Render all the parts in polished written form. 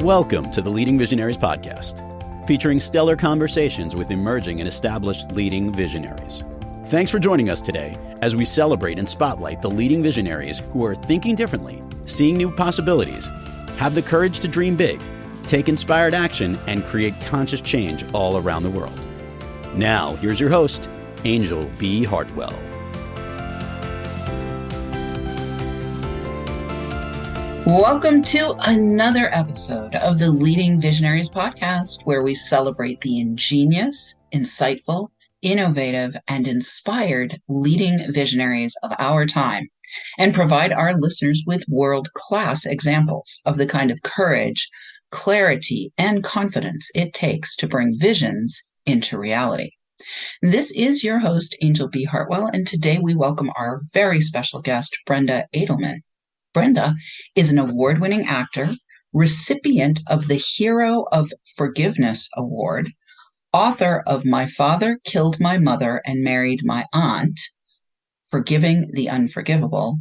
Welcome to the Leading Visionaries podcast, featuring stellar conversations with emerging and established leading visionaries. Thanks for joining us today as we celebrate and spotlight the leading visionaries who are thinking differently, seeing new possibilities, have the courage to dream big, take inspired action, and create conscious change all around the world. Now, here's your host, Anjel B. Hartwell. Welcome to another episode of the Leading Visionaries podcast, where we celebrate the ingenious, insightful, innovative, and inspired leading visionaries of our time and provide our listeners with world-class examples of the kind of courage, clarity, and confidence it takes to bring visions into reality. This is your host, Anjel B. Hartwell, and today we welcome our very special guest, Brenda Adelman. Brenda is an award-winning actor, recipient of the Hero of Forgiveness Award, author of My Father Killed My Mother and Married My Aunt, Forgiving the Unforgivable,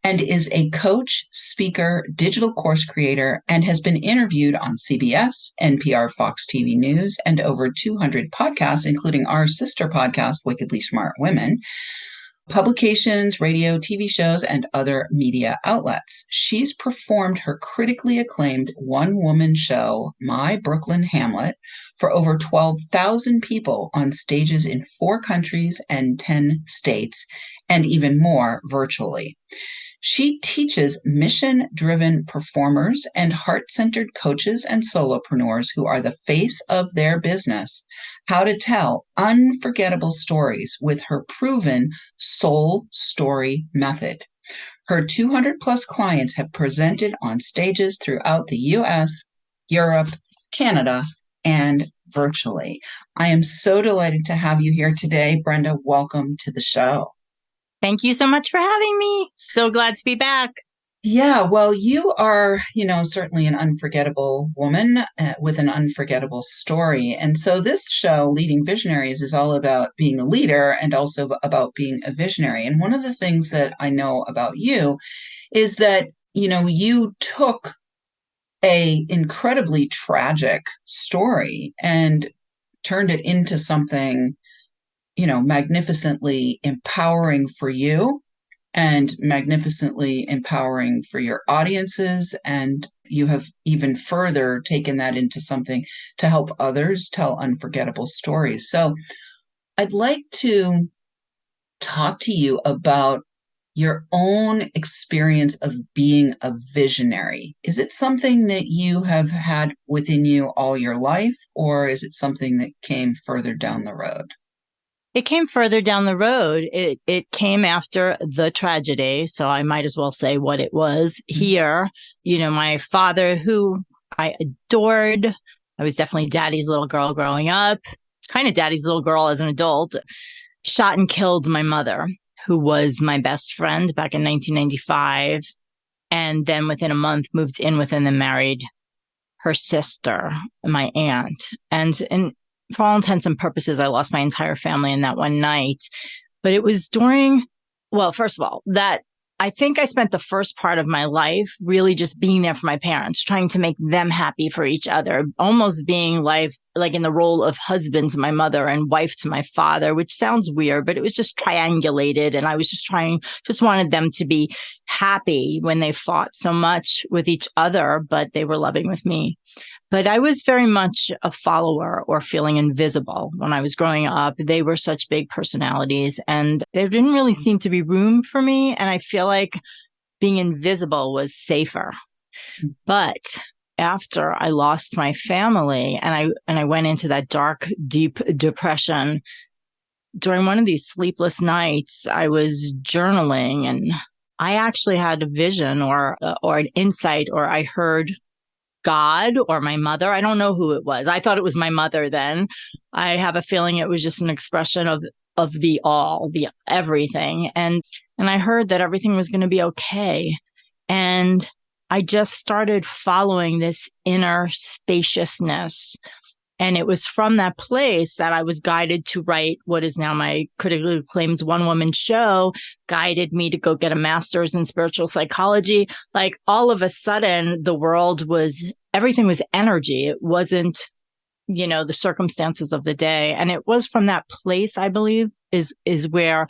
and is a coach, speaker, digital course creator, and has been interviewed on CBS, NPR, Fox TV News, and over 200 podcasts, including our sister podcast, Wickedly Smart Women, publications, radio, TV shows, and other media outlets. She's performed her critically acclaimed one-woman show, My Brooklyn Hamlet, for over 12,000 people on stages in 4 countries and 10 states, and even more virtually. She teaches mission-driven performers and heart-centered coaches and solopreneurs who are the face of their business how to tell unforgettable stories with her proven soul story method. Her 200-plus clients have presented on stages throughout the U.S., Europe, Canada, and virtually. I am so delighted to have you here today. Brenda, welcome to the show. Thank you so much for having me. So glad to be back. Yeah, well, you are, certainly an unforgettable woman with an unforgettable story. And so this show, Leading Visionaries, is all about being a leader and also about being a visionary. And one of the things that I know about you is that, you took a incredibly tragic story and turned it into something magnificently empowering for you and magnificently empowering for your audiences. And you have even further taken that into something to help others tell unforgettable stories. So I'd like to talk to you about your own experience of being a visionary. Is it something that you have had within you all your life, or is it something that came further down the road? It came further down the road. It came after the tragedy, so I might as well say what it was here. My father, who I adored, I was definitely daddy's little girl growing up, kind of daddy's little girl as an adult, shot and killed my mother, who was my best friend back in 1995. And then within a month moved in with and then married her sister, my aunt. And for all intents and purposes, I lost my entire family in that one night. But it was first of all, that I think I spent the first part of my life really just being there for my parents, trying to make them happy for each other, almost being like in the role of husband to my mother and wife to my father, which sounds weird, but it was just triangulated. And I was just wanted them to be happy when they fought so much with each other, but they were loving with me. But I was very much a follower or feeling invisible when I was growing up. They were such big personalities and there didn't really seem to be room for me. And I feel like being invisible was safer. But after I lost my family and I went into that dark, deep depression, during one of these sleepless nights, I was journaling and I actually had a vision or an insight, or I heard God or my mother. I don't know who it was. I thought it was my mother then. I have a feeling it was just an expression of the all, the everything. And I heard that everything was going to be okay. And I just started following this inner spaciousness. And it was from that place that I was guided to write what is now my critically acclaimed one-woman show, guided me to go get a master's in spiritual psychology. Like all of a sudden, the world was everything was energy. It wasn't, the circumstances of the day. And it was from that place, I believe, is where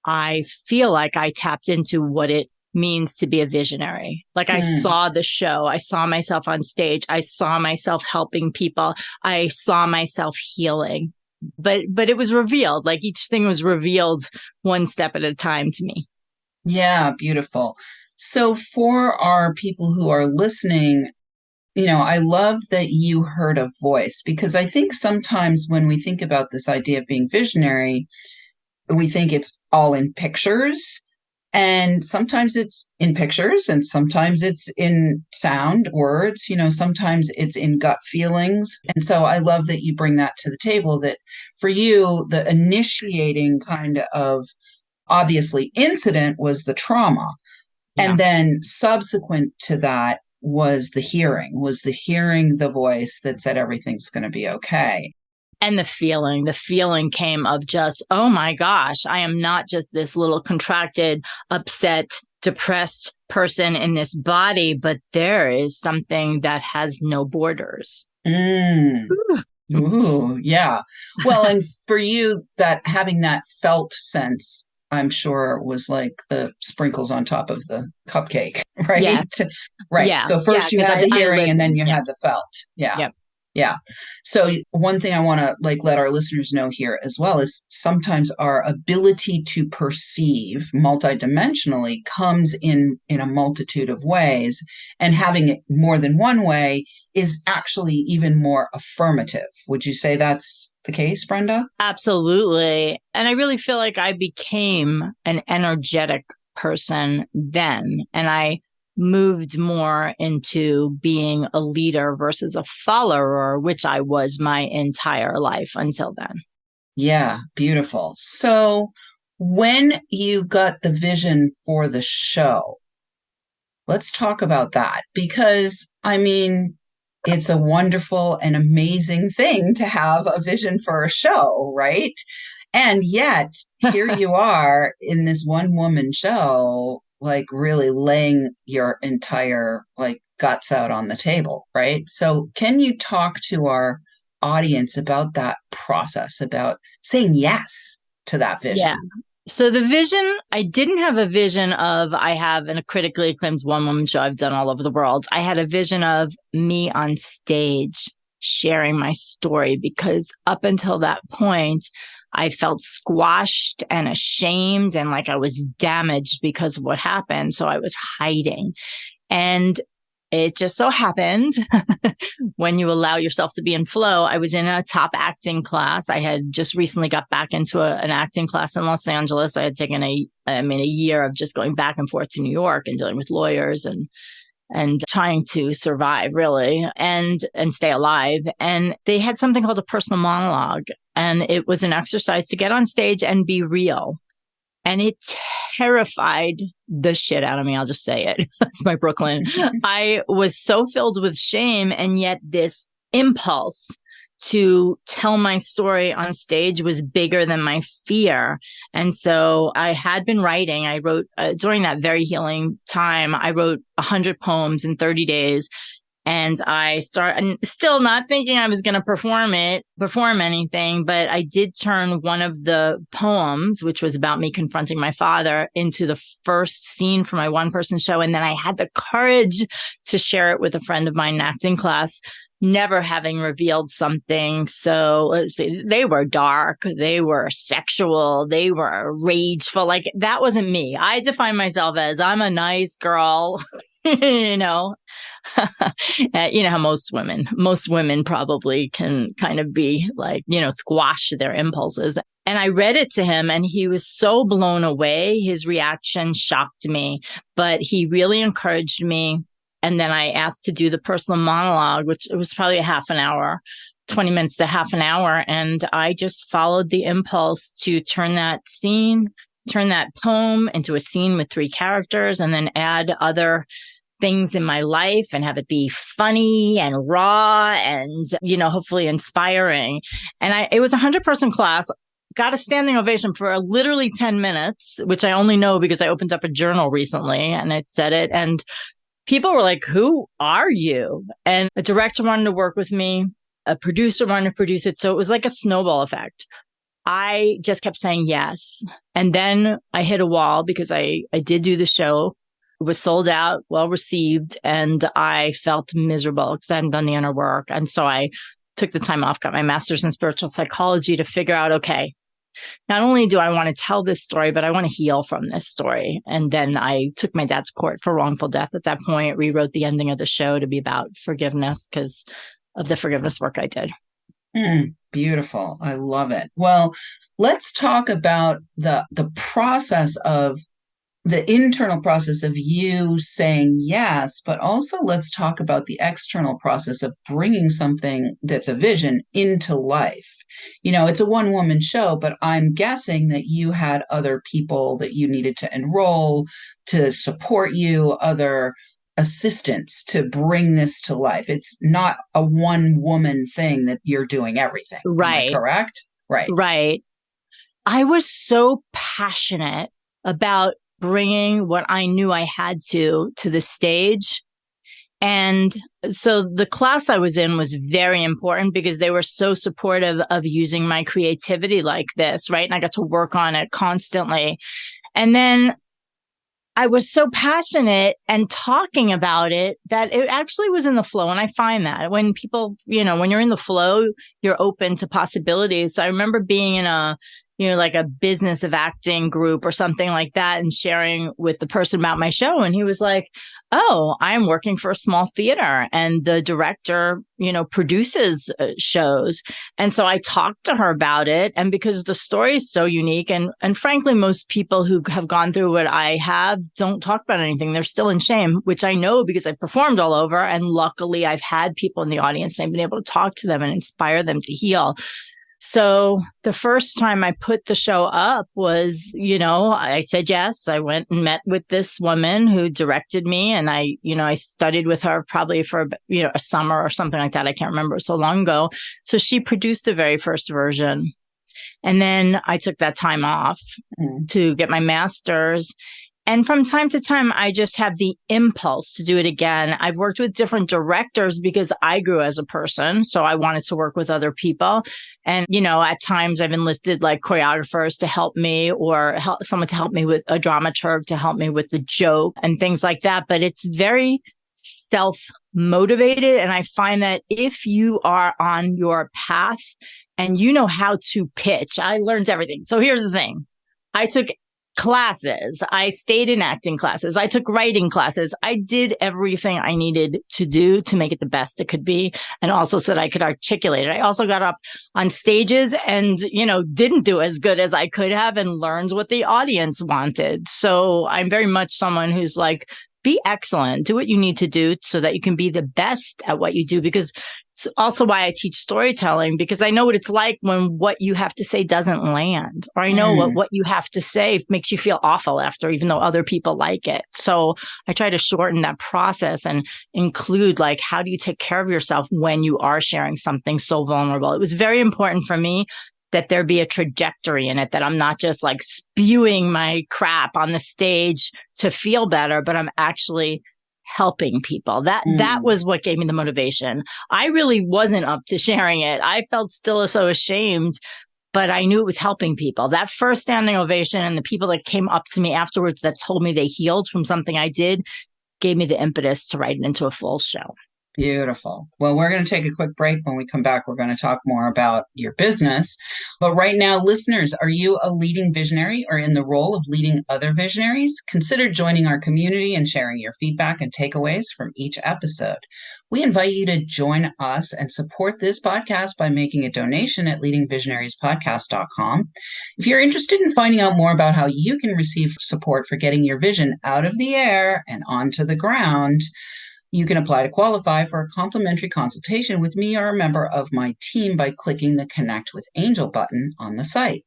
I feel like I tapped into what it means to be a visionary. Like I saw the show, I saw myself on stage, I saw myself helping people, I saw myself healing. But it was revealed, like each thing was revealed one step at a time to me. Yeah, beautiful. So for our people who are listening, I love that you heard a voice, because I think sometimes when we think about this idea of being visionary, we think it's all in pictures. And sometimes it's in pictures and sometimes it's in sound, words, sometimes it's in gut feelings. And so I love that you bring that to the table, that for you, the initiating kind of obviously incident was the trauma. Yeah. And then subsequent to that was the hearing the voice that said everything's going to be okay. And the feeling came of just, oh my gosh, I am not just this little contracted, upset, depressed person in this body, but there is something that has no borders. Ooh, yeah. Well, and for you, that having that felt sense, I'm sure was like the sprinkles on top of the cupcake, right? Yes. Right. Yeah. So first you had the hearing and then you had the felt. Yeah. Yep. Yeah. So one thing I want to let our listeners know here as well is sometimes our ability to perceive multidimensionally comes in a multitude of ways, and having it more than one way is actually even more affirmative. Would you say that's the case, Brenda? Absolutely. And I really feel like I became an energetic person then, and I moved more into being a leader versus a follower, which I was my entire life until then. Yeah, beautiful. So when you got the vision for the show, let's talk about that, because it's a wonderful and amazing thing to have a vision for a show, right? And yet here you are in this one woman show, really laying your entire guts out on the table, right? So can you talk to our audience about that process, about saying yes to that vision? Yeah. So the vision, I didn't have a vision of, I have a critically acclaimed one-woman show I've done all over the world. I had a vision of me on stage sharing my story, because up until that point, I felt squashed and ashamed and like I was damaged because of what happened. So I was hiding. And it just so happened when you allow yourself to be in flow, I was in a top acting class. I had just recently got back into an acting class in Los Angeles. I had taken a year of just going back and forth to New York and dealing with lawyers and trying to survive really and stay alive. And they had something called a personal monologue. And it was an exercise to get on stage and be real. And it terrified the shit out of me. I'll just say it. That's my Brooklyn. I was so filled with shame. And yet this impulse to tell my story on stage was bigger than my fear. And so I had been writing. I wrote during that very healing time, I wrote 100 poems in 30 days. And I started still not thinking I was going to perform anything, but I did turn one of the poems, which was about me confronting my father, into the first scene for my one-person show. And then I had the courage to share it with a friend of mine in acting class, never having revealed something. So let's see, they were dark, they were sexual, they were rageful. Like that wasn't me. I define myself as I'm a nice girl. How most women probably can kind of be like, squash their impulses. And I read it to him and he was so blown away. His reaction shocked me, but he really encouraged me. And then I asked to do the personal monologue, which it was probably a half an hour, 20 minutes to half an hour. And I just followed the impulse to turn that poem into a scene with 3 characters and then add other things in my life and have it be funny and raw and, hopefully inspiring. And it was a 100-person class, got a standing ovation for literally 10 minutes, which I only know because I opened up a journal recently and it said it. And people were like, who are you? And a director wanted to work with me. A producer wanted to produce it. So it was like a snowball effect. I just kept saying yes. And then I hit a wall because I did do the show. It was sold out, well received, and I felt miserable because I hadn't done the inner work. And so I took the time off, got my master's in spiritual psychology to figure out, okay, not only do I want to tell this story, but I want to heal from this story. And then I took my dad to court for wrongful death at that point, rewrote the ending of the show to be about forgiveness because of the forgiveness work I did. Beautiful. I love it. Well, let's talk about the process of the internal process of you saying yes, but also let's talk about the external process of bringing something that's a vision into life. It's a one-woman show, but I'm guessing that you had other people that you needed to enroll to support you, other assistants to bring this to life. It's not a one-woman thing that you're doing everything. Right. Am I correct? Right. I was so passionate about bringing what I knew I had to the stage. And so the class I was in was very important because they were so supportive of using my creativity like this, right? And I got to work on it constantly. And then I was so passionate and talking about it that it actually was in the flow. And I find that when people, when you're in the flow, you're open to possibilities. So I remember being in like a business of acting group or something like that and sharing with the person about my show. And he was like, oh, I'm working for a small theater and the director, produces shows. And so I talked to her about it. And because the story is so unique and frankly, most people who have gone through what I have don't talk about anything. They're still in shame, which I know because I've performed all over. And luckily I've had people in the audience and I've been able to talk to them and inspire them to heal. So the first time I put the show up was, I said yes. I went and met with this woman who directed me and I studied with her probably for, a summer or something like that. I can't remember. It was so long ago. So she produced the very first version. And then I took that time off to get my master's. And from time to time, I just have the impulse to do it again. I've worked with different directors because I grew as a person. So I wanted to work with other people. And, at times I've enlisted like choreographers to help me or someone to help me with a dramaturg to help me with the joke and things like that. But it's very self-motivated. And I find that if you are on your path and you know how to pitch, I learned everything. So here's the thing. I took classes. I stayed in acting classes. I took writing classes. I did everything I needed to do to make it the best it could be. And also so that I could articulate it. I also got up on stages and, didn't do as good as I could have and learned what the audience wanted. So I'm very much someone who's like, be excellent, do what you need to do so that you can be the best at what you do, because it's also why I teach storytelling, because I know what it's like when what you have to say doesn't land, or I know what you have to say makes you feel awful after, even though other people like it. So I try to shorten that process and include like, how do you take care of yourself when you are sharing something so vulnerable? It was very important for me that there be a trajectory in it, that I'm not just like spewing my crap on the stage to feel better, but I'm actually helping people. That was what gave me the motivation. I really wasn't up to sharing it. I felt still so ashamed, but I knew it was helping people. That first standing ovation and the people that came up to me afterwards that told me they healed from something I did gave me the impetus to write it into a full show. Beautiful. Well, we're going to take a quick break. When we come back, we're going to talk more about your business. But right now, listeners, are you a leading visionary or in the role of leading other visionaries? Consider joining our community and sharing your feedback and takeaways from each episode. We invite you to join us and support this podcast by making a donation at leadingvisionariespodcast.com. If you're interested in finding out more about how you can receive support for getting your vision out of the air and onto the ground, you can apply to qualify for a complimentary consultation with me or a member of my team by clicking the Connect with Anjel button on the site.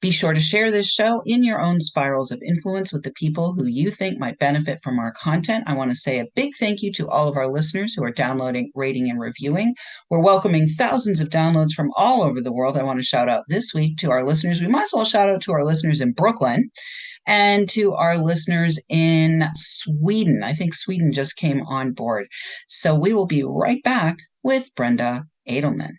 Be sure to share this show in your own spirals of influence with the people who you think might benefit from our content. I want to say a big thank you to all of our listeners who are downloading, rating, and reviewing. We're welcoming thousands of downloads from all over the world. I want to shout out this week to our listeners. We might as well shout out to our listeners in Brooklyn. and to our listeners in Sweden. I think Sweden just came on board. So we will be right back with Brenda Adelman.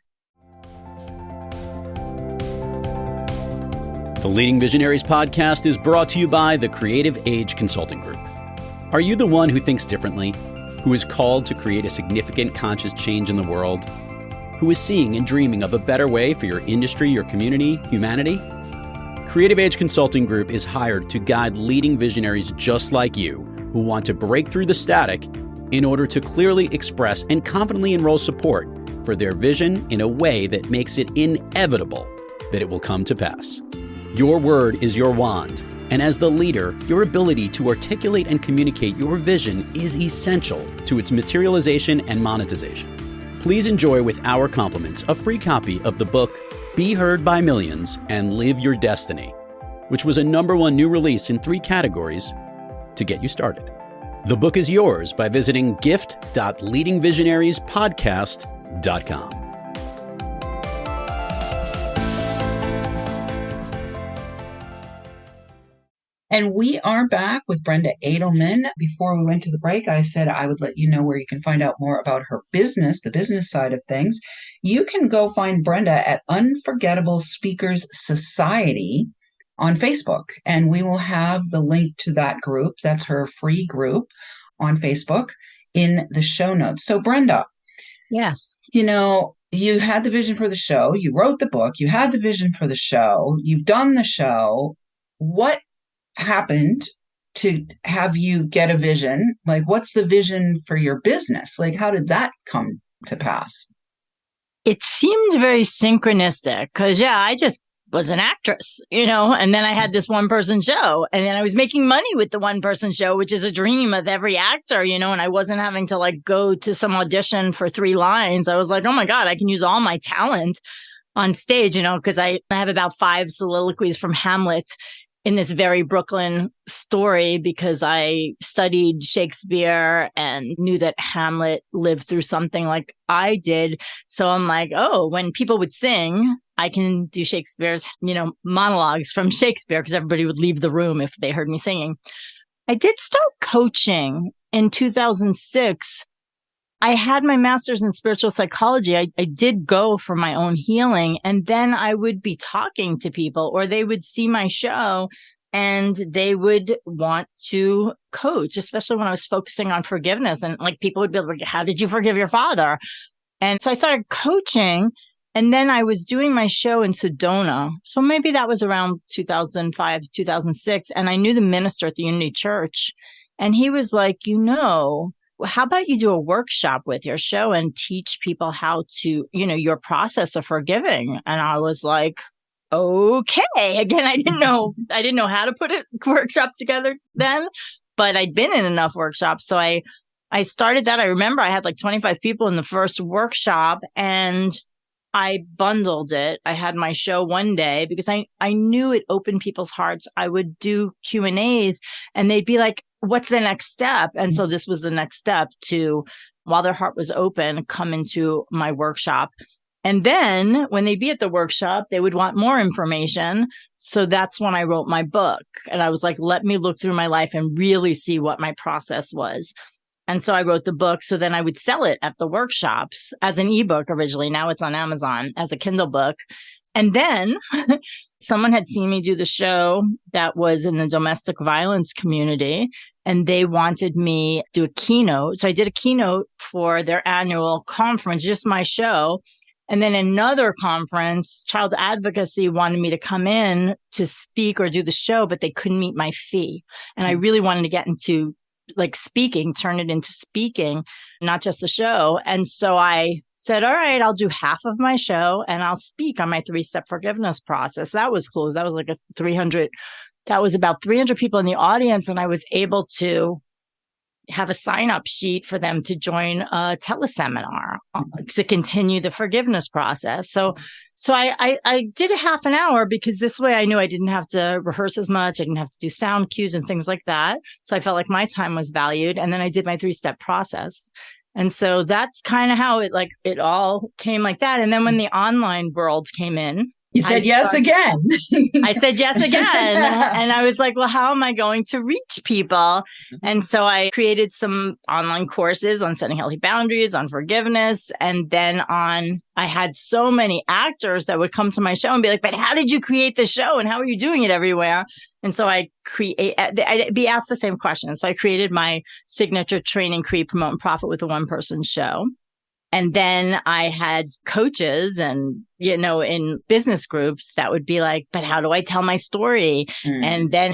The Leading Visionaries podcast is brought to you by the Creative Age Consulting Group. Are you the one who thinks differently, who is called to create a significant conscious change in the world, who is seeing and dreaming of a better way for your industry, your community, humanity? Creative Age Consulting Group is hired to guide leading visionaries just like you who want to break through the static in order to clearly express and confidently enroll support for their vision in a way that makes it inevitable that it will come to pass. Your word is your wand, and as the leader, your ability to articulate and communicate your vision is essential to its materialization and monetization. Please enjoy with our compliments a free copy of the book, Be Heard by Millions and Live Your Destiny, which was a #1 new release in 3 categories to get you started. The book is yours by visiting gift.leadingvisionariespodcast.com. And we are back with Brenda Adelman. Before we went to the break, I said I would let you know where you can find out more about her business, the business side of things. You can go find Brenda at Unforgettable Speakers Society on Facebook, and we will have the link to that group. That's her free group on Facebook in the show notes. So Brenda. Yes. You had the vision for the show. You wrote the book. You had the vision for the show. You've done the show. What happened to have you get a vision? Like, what's the vision for your business? Like, how did that come to pass? It seemed very synchronistic because, I just was an actress, and then I had this one person show, and then I was making money with the one person show, which is a dream of every actor, and I wasn't having to go to some audition for 3 lines. I was like, oh my God, I can use all my talent on stage, because I have about 5 soliloquies from Hamlet in this very Brooklyn story because I studied Shakespeare and knew that Hamlet lived through something like I did. So I'm like, oh, when people would sing, I can do Shakespeare's, monologues from Shakespeare because everybody would leave the room if they heard me singing. I did start coaching in 2006. I had my master's in spiritual psychology. I did go for my own healing, and then I would be talking to people, or they would see my show and they would want to coach, especially when I was focusing on forgiveness. And people would be like, how did you forgive your father? And so I started coaching, and then I was doing my show in Sedona. So maybe that was around 2005, 2006. And I knew the minister at the Unity Church, and he was like, how about you do a workshop with your show and teach people how to, your process of forgiving? And I was like, okay. Again, I didn't know how to put a workshop together then, but I'd been in enough workshops. So I started that. I remember I had 25 people in the first workshop, and I bundled it. I had my show one day because I knew it opened people's hearts. I would do Q&As and they'd be like, what's the next step? And so this was the next step to, while their heart was open, come into my workshop. And then when they'd be at the workshop, they would want more information. So that's when I wrote my book. And I was like, let me look through my life and really see what my process was. And so I wrote the book. So then I would sell it at the workshops as an ebook originally. Now it's on Amazon as a Kindle book. And then someone had seen me do the show that was in the domestic violence community, and they wanted me to do a keynote. So I did a keynote for their annual conference, just my show. And then another conference, Child Advocacy, wanted me to come in to speak or do the show, but they couldn't meet my fee. And I really wanted to get into speaking, turn it into speaking, not just the show. And so I said, all right, I'll do half of my show and I'll speak on my 3-step forgiveness process. That was cool. That was that was about 300 people in the audience. And I was able to have a sign-up sheet for them to join a teleseminar to continue the forgiveness process. So I did a half an hour because this way I knew I didn't have to rehearse as much. I didn't have to do sound cues and things like that. So I felt like my time was valued. And then I did my 3-step process. And so that's kind of how it all came like that. And then when the online world came in, You said yes again. I said yes again. And I was like, well, how am I going to reach people? And so I created some online courses on setting healthy boundaries, on forgiveness. And then I had so many actors that would come to my show and be like, but how did you create the show? And how are you doing it everywhere? And so I'd be asked the same question. So I created my signature training, create, promote, and profit with a one-person show. And then I had coaches and, in business groups that would be like, but how do I tell my story? And then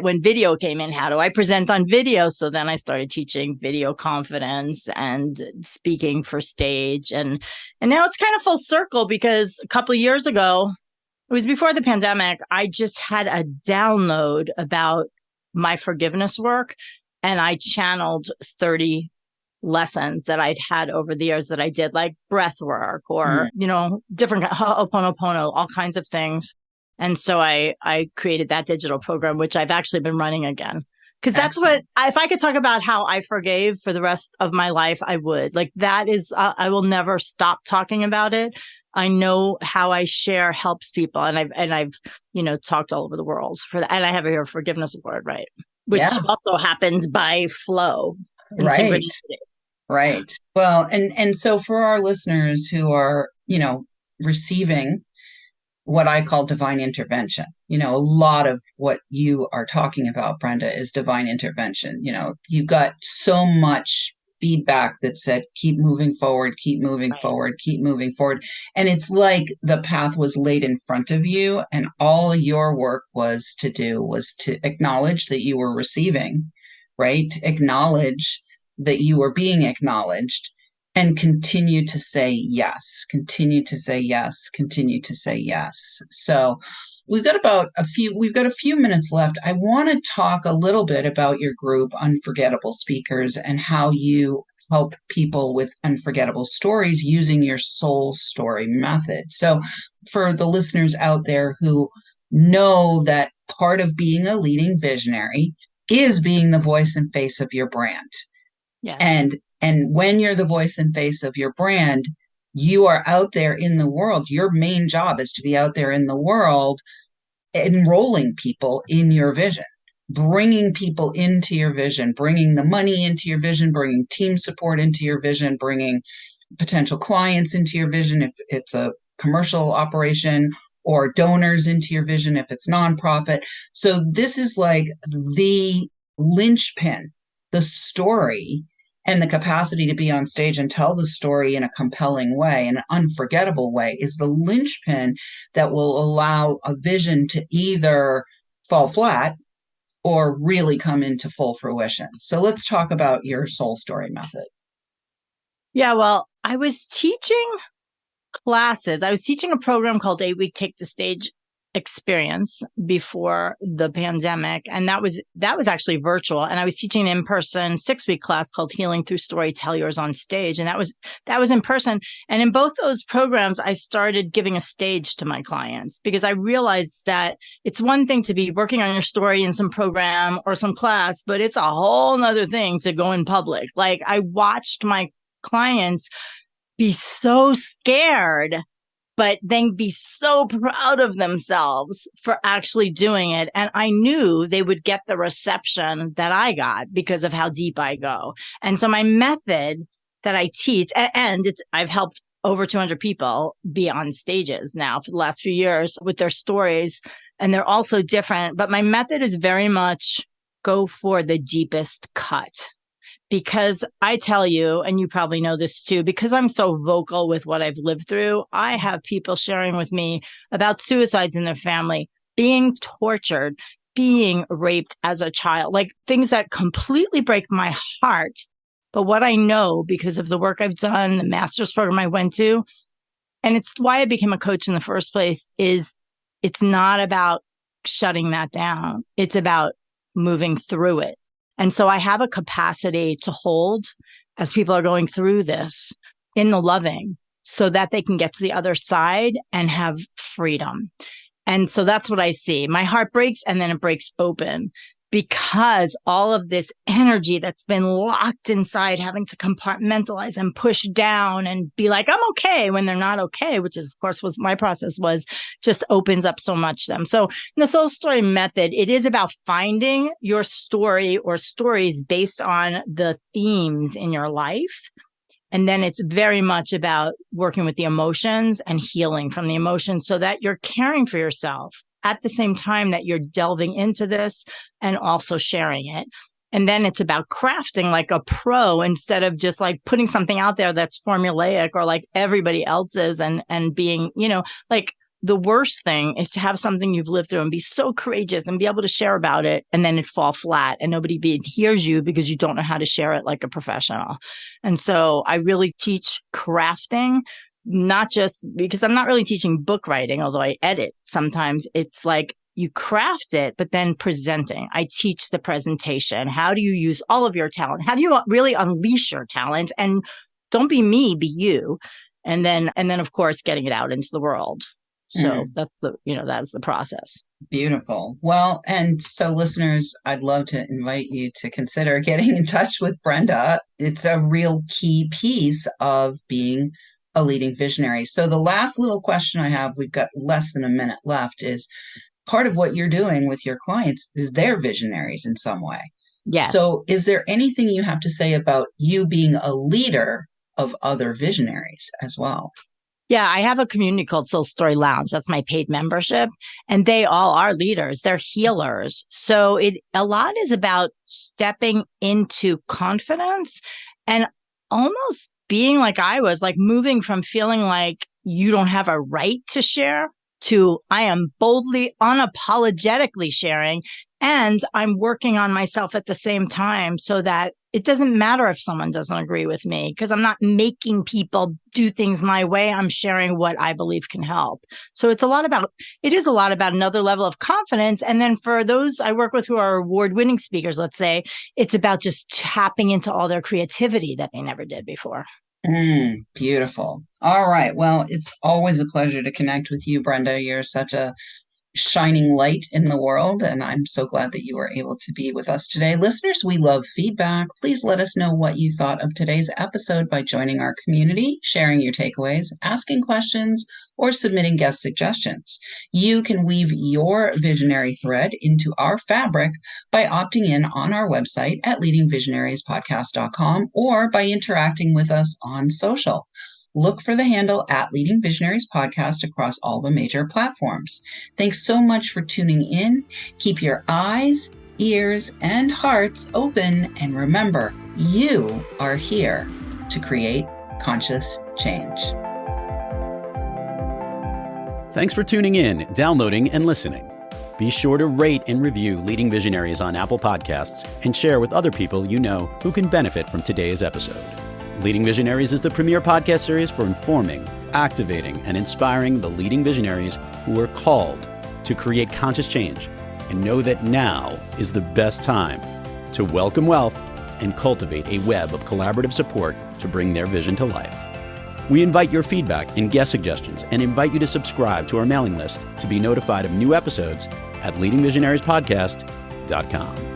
when video came in, how do I present on video? So then I started teaching video confidence and speaking for stage. And now it's kind of full circle because a couple of years ago, it was before the pandemic, I just had a download about my forgiveness work. And I channeled 30 lessons that I'd had over the years that I did, like breath work or, different Ho'oponopono, all kinds of things. And so I created that digital program, which I've actually been running again. Because that's if I could talk about how I forgave for the rest of my life, I would. Like that is, I will never stop talking about it. I know how I share helps people. And I've talked all over the world for that. And I have a forgiveness award, right? Which also happens by flow. Right. Right. Well, and so for our listeners who are, receiving what I call divine intervention, a lot of what you are talking about, Brenda, is divine intervention. You've got so much feedback that said, keep moving forward, keep moving forward, keep moving forward. And it's like the path was laid in front of you and all your work was to acknowledge that you were receiving, right? Acknowledge that you are being acknowledged and continue to say yes, continue to say yes, continue to say yes. So we've got a few minutes left. I want to talk a little bit about your group, Unforgettable Speakers, and how you help people with unforgettable stories using your soul story method. So for the listeners out there who know that part of being a leading visionary is being the voice and face of your brand. Yes. And when you're the voice and face of your brand, you are out there in the world. Your main job is to be out there in the world, enrolling people in your vision, bringing people into your vision, bringing the money into your vision, bringing team support into your vision, bringing potential clients into your vision if it's a commercial operation, or donors into your vision if it's nonprofit. So this is like the linchpin, the story, and the capacity to be on stage and tell the story in a compelling way, in an unforgettable way, is the linchpin that will allow a vision to either fall flat or really come into full fruition. So let's talk about your soul story method. Yeah, well, I was teaching classes. I was teaching a program called 8-Week Take the Stage Experience before the pandemic. And that was actually virtual. And I was teaching an in-person 6-week class called Healing Through Story, Tell Yours on Stage. And that was in person. And in both those programs, I started giving a stage to my clients because I realized that it's one thing to be working on your story in some program or some class, but it's a whole nother thing to go in public. Like I watched my clients be so scared, but then be so proud of themselves for actually doing it. And I knew they would get the reception that I got because of how deep I go. And so my method that I teach, and I've helped over 200 people be on stages now for the last few years with their stories. And they're also different, but my method is very much go for the deepest cut. Because I tell you, and you probably know this too, because I'm so vocal with what I've lived through, I have people sharing with me about suicides in their family, being tortured, being raped as a child, like things that completely break my heart. But what I know because of the work I've done, the master's program I went to, and it's why I became a coach in the first place, is it's not about shutting that down. It's about moving through it. And so I have a capacity to hold as people are going through this in the loving so that they can get to the other side and have freedom. And so that's what I see. My heart breaks and then it breaks open. because all of this energy that's been locked inside, having to compartmentalize and push down and be like, I'm okay when they're not okay, which is, of course, was my process was just opens up so much to them. So in the soul story method, it is about finding your story or stories based on the themes in your life. And then it's very much about working with the emotions and healing from the emotions so that you're caring for yourself at the same time that you're delving into this and also sharing it. And then it's about crafting like a pro instead of just like putting something out there that's formulaic or like everybody else's and being, like the worst thing is to have something you've lived through and be so courageous and be able to share about it and then it fall flat and nobody hears you because you don't know how to share it like a professional. And so I really teach crafting, not just because I'm not really teaching book writing, although I edit sometimes. It's like you craft it, but then presenting. I teach the presentation. How do you use all of your talent? How do you really unleash your talent? And don't be me, be you. And then of course, getting it out into the world. So that's that is the process. Beautiful. Well, and so listeners, I'd love to invite you to consider getting in touch with Brenda. It's a real key piece of being a leading visionary. So the last little question I have, we've got less than a minute left, is part of what you're doing with your clients is they're visionaries in some way. Yes. So is there anything you have to say about you being a leader of other visionaries as well? Yeah, I have a community called Soul Story Lounge. That's my paid membership. And they all are leaders. They're healers. So a lot is about stepping into confidence and almost being like I was, like moving from feeling like you don't have a right to share to I am boldly, unapologetically sharing. And I'm working on myself at the same time so that it doesn't matter if someone doesn't agree with me because I'm not making people do things my way. I'm sharing what I believe can help. So it is a lot about another level of confidence. And then for those I work with who are award-winning speakers, let's say, it's about just tapping into all their creativity that they never did before. Beautiful. All right. Well, it's always a pleasure to connect with you, Brenda. You're such a shining light in the world, and I'm so glad that you were able to be with us today. Listeners, we love feedback. Please let us know what you thought of today's episode by joining our community, sharing your takeaways, asking questions, or submitting guest suggestions. You can weave your visionary thread into our fabric by opting in on our website at leadingvisionariespodcast.com or by interacting with us on social. Look for the handle at Leading Visionaries Podcast across all the major platforms. Thanks so much for tuning in. Keep your eyes, ears, and hearts open. And remember, you are here to create conscious change. Thanks for tuning in, downloading, and listening. Be sure to rate and review Leading Visionaries on Apple Podcasts and share with other people you know who can benefit from today's episode. Leading Visionaries is the premier podcast series for informing, activating, and inspiring the leading visionaries who are called to create conscious change and know that now is the best time to welcome wealth and cultivate a web of collaborative support to bring their vision to life. We invite your feedback and guest suggestions and invite you to subscribe to our mailing list to be notified of new episodes at leadingvisionariespodcast.com.